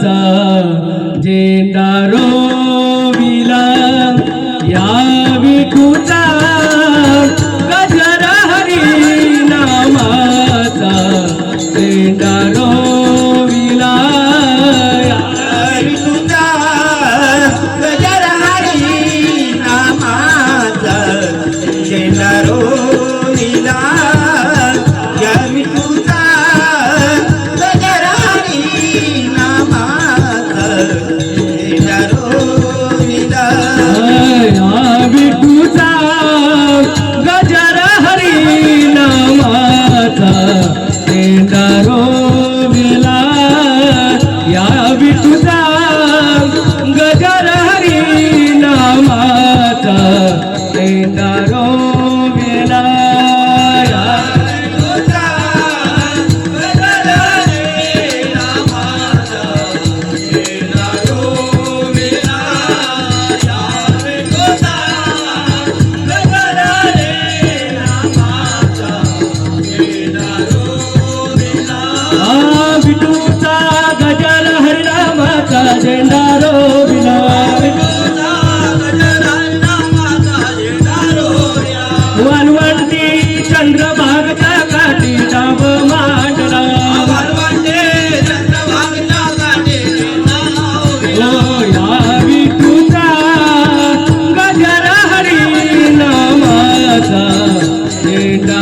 नामाचा झेंडा रोविला या विठूचा गजर हरी नामाचा झेंडा रोविला या विठूचा गजर हरी नामाचा झेंडा रोविला या विठूचा गजर हरी नामाचा झेंडा रोविला या विठूचा गजर हरी नामाचा झेंडा रोविला या विठूचा गजर हरी नामाचा झेंडा रोविला या विठूचा गजर हरी नामाचा झेंडा रोविला या विठूचा गजर हरी नामाचा झेंडा रोविला विठूचा गजर हरिनामाचा झेंडा रोविला वालवंटी चंद्रभागच्या काठी डाव मांडला हो या विठूचा गजर हरी नामाचा झेंडा